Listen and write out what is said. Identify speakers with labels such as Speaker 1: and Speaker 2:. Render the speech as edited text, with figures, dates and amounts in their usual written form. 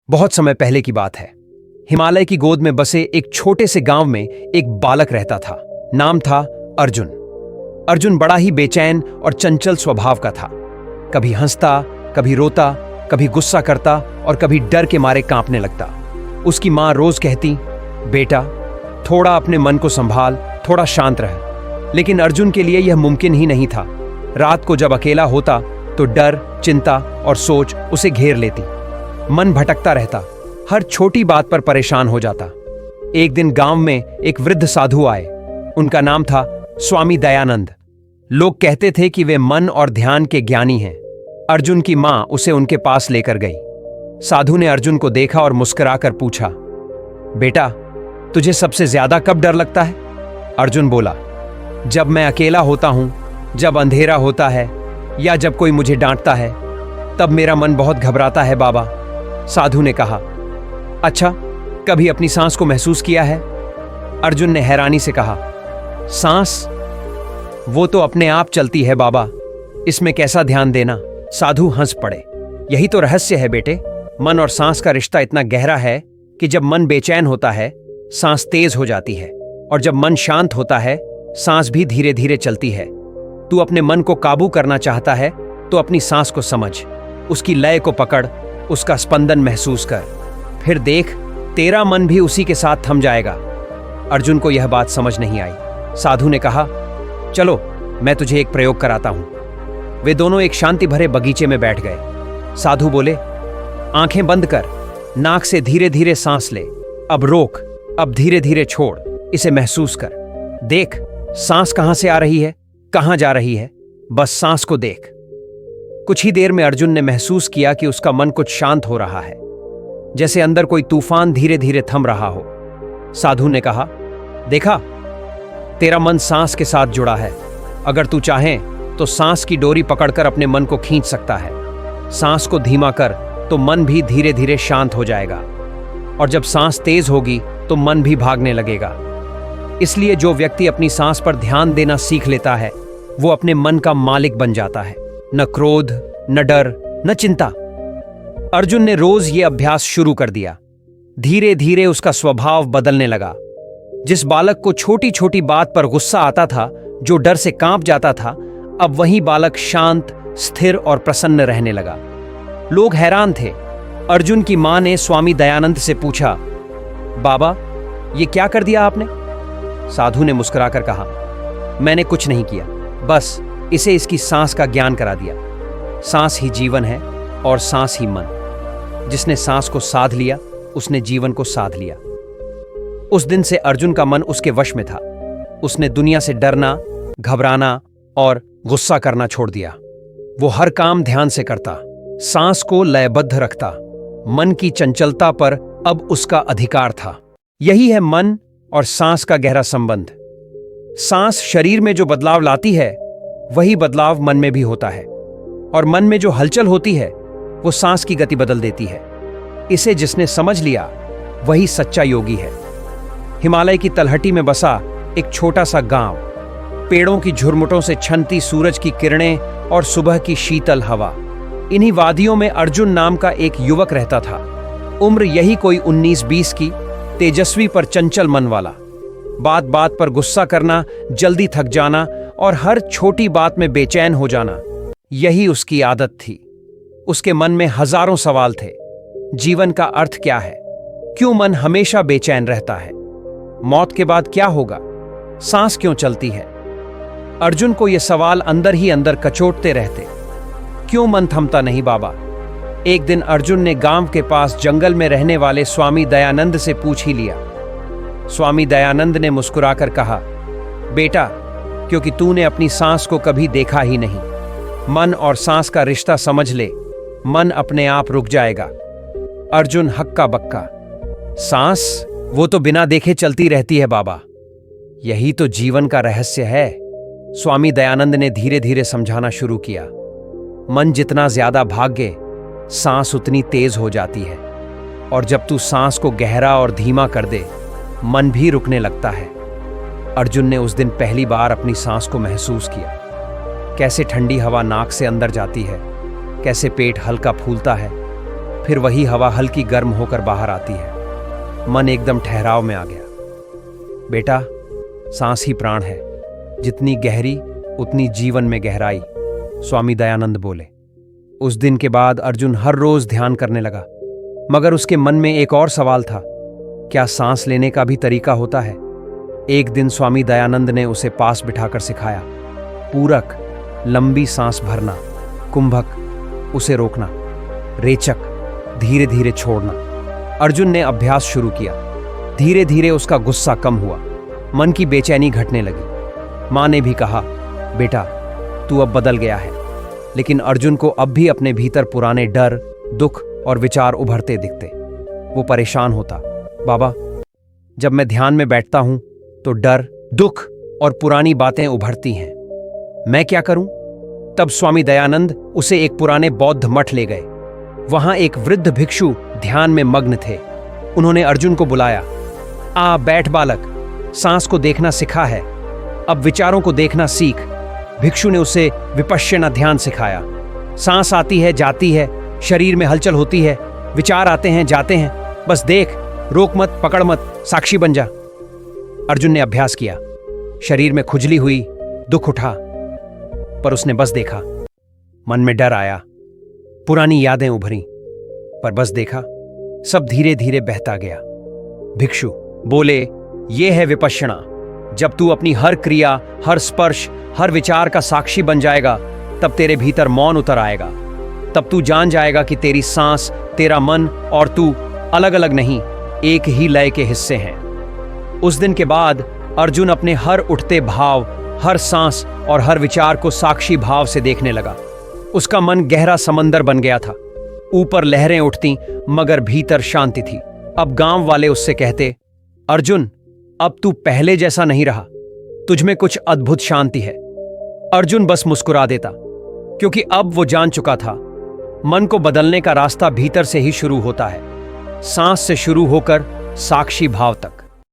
Speaker 1: बहुत समय पहले की बात है। हिमालय की गोद में बसे एक छोटे से गांव में एक बालक रहता था। नाम था अर्जुन। अर्जुन बड़ा ही बेचैन और चंचल स्वभाव का था। कभी हंसता, कभी रोता, कभी गुस्सा करता और कभी डर के मारे कांपने लगता। उसकी माँ रोज कहती, बेटा थोड़ा अपने मन को संभाल, थोड़ा शांत रह। लेकिन अर्जुन के लिए यह मुमकिन ही नहीं था। रात को जब अकेला होता तो डर, चिंता और सोच उसे घेर लेती। मन भटकता रहता, हर छोटी बात पर परेशान हो जाता। एक दिन गांव में एक वृद्ध साधु आए। उनका नाम था स्वामी दयानंद। लोग कहते थे कि वे मन और ध्यान के ज्ञानी हैं। अर्जुन की मां उसे उनके पास लेकर गई। साधु ने अर्जुन को देखा और मुस्कुराकर पूछा, बेटा तुझे सबसे ज्यादा कब डर लगता है? अर्जुन बोला, जब मैं अकेला होता हूं, जब अंधेरा होता है या जब कोई मुझे डांटता है, तब मेरा मन बहुत घबराता है बाबा। साधु ने कहा, अच्छा कभी अपनी सांस को महसूस किया है? अर्जुन ने हैरानी से कहा, सांस? वो तो अपने आप चलती है बाबा, इसमें कैसा ध्यान देना? साधु हंस पड़े। यही तो रहस्य है बेटे। मन और सांस का रिश्ता इतना गहरा है कि जब मन बेचैन होता है सांस तेज हो जाती है, और जब मन शांत होता है सांस भी धीरे धीरे चलती है। तू अपने मन को काबू करना चाहता है तो अपनी सांस को समझ, उसकी लय को पकड़, उसका स्पंदन महसूस कर। फिर देख तेरा मन भी उसी के साथ थम जाएगा। अर्जुन को यह बात समझ नहीं आई। साधु ने कहा, चलो मैं तुझे एक प्रयोग कराता हूं। वे दोनों एक शांति भरे बगीचे में बैठ गए। साधु बोले, आंखें बंद कर, नाक से धीरे धीरे सांस ले, अब रोक, अब धीरे धीरे छोड़, इसे महसूस कर। देख सांस कहां से आ रही है, कहां जा रही है, बस सांस को देख। कुछ ही देर में अर्जुन ने महसूस किया कि उसका मन कुछ शांत हो रहा है, जैसे अंदर कोई तूफान धीरे धीरे थम रहा हो। साधु ने कहा, देखा तेरा मन सांस के साथ जुड़ा है। अगर तू चाहे तो सांस की डोरी पकड़कर अपने मन को खींच सकता है। सांस को धीमा कर तो मन भी धीरे धीरे शांत हो जाएगा, और जब सांस तेज होगी तो मन भी भागने लगेगा। इसलिए जो व्यक्ति अपनी सांस पर ध्यान देना सीख लेता है वो अपने मन का मालिक बन जाता है। न क्रोध, न डर, न चिंता। अर्जुन ने रोज ये अभ्यास शुरू कर दिया। धीरे धीरे उसका स्वभाव बदलने लगा। जिस बालक को छोटी छोटी बात पर गुस्सा आता था, जो डर से कांप जाता था, अब वही बालक शांत, स्थिर और प्रसन्न रहने लगा। लोग हैरान थे। अर्जुन की मां ने स्वामी दयानंद से पूछा, बाबा ये क्या कर दिया आपने? साधु ने मुस्कुराकर कहा, मैंने कुछ नहीं किया, बस इसे इसकी सांस का ज्ञान करा दिया। सांस ही जीवन है और सांस ही मन। जिसने सांस को साध लिया उसने जीवन को साध लिया। उस दिन से अर्जुन का मन उसके वश में था। उसने दुनिया से डरना, घबराना और गुस्सा करना छोड़ दिया। वो हर काम ध्यान से करता, सांस को लयबद्ध रखता। मन की चंचलता पर अब उसका अधिकार था। यही है मन और सांस का गहरा संबंध। सांस शरीर में जो बदलाव लाती है वही बदलाव मन में भी होता है, और मन में जो हलचल होती है वो सांस की गति बदल देती है। इसे जिसने समझ लिया वही सच्चा योगी है। हिमालय की तलहटी में बसा एक छोटा सा गांव, पेड़ों की झुरमुटों से छनती सूरज की किरणें और सुबह की शीतल हवा। इन्हीं वादियों में अर्जुन नाम का एक युवक रहता था। उम्र यही कोई 19-20 की, तेजस्वी पर चंचल मन वाला। बात बात पर गुस्सा करना, जल्दी थक जाना और हर छोटी बात में बेचैन हो जाना, यही उसकी आदत थी। उसके मन में हजारों सवाल थे। जीवन का अर्थ क्या है? क्यों मन हमेशा बेचैन रहता है? मौत के बाद क्या होगा? सांस क्यों चलती है? अर्जुन को ये सवाल अंदर ही अंदर कचोटते रहते। क्यों मन थमता नहीं बाबा? एक दिन अर्जुन ने गांव के पास जंगल में रहने वाले स्वामी दयानंद से पूछ ही लिया। स्वामी दयानंद ने मुस्कुराकर कहा, बेटा क्योंकि तूने अपनी सांस को कभी देखा ही नहीं। मन और सांस का रिश्ता समझ ले, मन अपने आप रुक जाएगा। अर्जुन हक्का बक्का, सांस वो तो बिना देखे चलती रहती है बाबा, यही तो जीवन का रहस्य है। स्वामी दयानंद ने धीरे धीरे समझाना शुरू किया। मन जितना ज्यादा भागे, सांस उतनी तेज हो जाती है, और जब तू सांस को गहरा और धीमा कर दे, मन भी रुकने लगता है। अर्जुन ने उस दिन पहली बार अपनी सांस को महसूस किया। कैसे ठंडी हवा नाक से अंदर जाती है, कैसे पेट हल्का फूलता है, फिर वही हवा हल्की गर्म होकर बाहर आती है। मन एकदम ठहराव में आ गया। बेटा, सांस ही प्राण है, जितनी गहरी उतनी जीवन में गहराई, स्वामी दयानंद बोले। उस दिन के बाद अर्जुन हर रोज ध्यान करने लगा, मगर उसके मन में एक और सवाल था, क्या सांस लेने का भी तरीका होता है? एक दिन स्वामी दयानंद ने उसे पास बिठाकर सिखाया, पूरक, लंबी सांस भरना, कुंभक, उसे रोकना, रेचक, धीरे धीरे छोड़ना। अर्जुन ने अभ्यास शुरू किया। धीरे धीरे उसका गुस्सा कम हुआ, मन की बेचैनी घटने लगी। मां ने भी कहा, बेटा तू अब बदल गया है। लेकिन अर्जुन को अब भी अपने भीतर पुराने डर, दुख और विचार उभरते दिखते। वो परेशान होता, बाबा जब मैं ध्यान में बैठता हूं तो डर, दुख और पुरानी बातें उभरती हैं, मैं क्या करूं? तब स्वामी दयानंद उसे एक पुराने बौद्ध मठ ले गए। वहां एक वृद्ध भिक्षु ध्यान में मग्न थे। उन्होंने अर्जुन को बुलाया, आ बैठ बालक, सांस को देखना सिखा है, अब विचारों को देखना सीख। भिक्षु ने उसे विपश्यना ध्यान सिखाया। सांस आती है, जाती है, शरीर में हलचल होती है, विचार आते हैं, जाते हैं, बस देख, रोक मत, पकड़ मत, साक्षी बन जा। अर्जुन ने अभ्यास किया। शरीर में खुजली हुई, दुख उठा, पर उसने बस देखा। मन में डर आया, पुरानी यादें उभरी, पर बस देखा, सब धीरे धीरे बहता गया। भिक्षु बोले, ये है विपश्यना। जब तू अपनी हर क्रिया, हर स्पर्श, हर विचार का साक्षी बन जाएगा, तब तेरे भीतर मौन उतर आएगा। तब तू जान जाएगा कि तेरी सांस, तेरा मन और तू अलग अलग नहीं, एक ही लय के हिस्से हैं। उस दिन के बाद अर्जुन अपने हर उठते भाव, हर सांस और हर विचार को साक्षी भाव से देखने लगा। उसका मन गहरा समंदर बन गया था। ऊपर लहरें उठती, मगर भीतर शांति थी। अब गांव वाले उससे कहते, अर्जुन अब तू पहले जैसा नहीं रहा, तुझमें कुछ अद्भुत शांति है। अर्जुन बस मुस्कुरा देता, क्योंकि अब वो जान चुका था, मन को बदलने का रास्ता भीतर से ही शुरू होता है, सांस से शुरू होकर साक्षी भाव तक।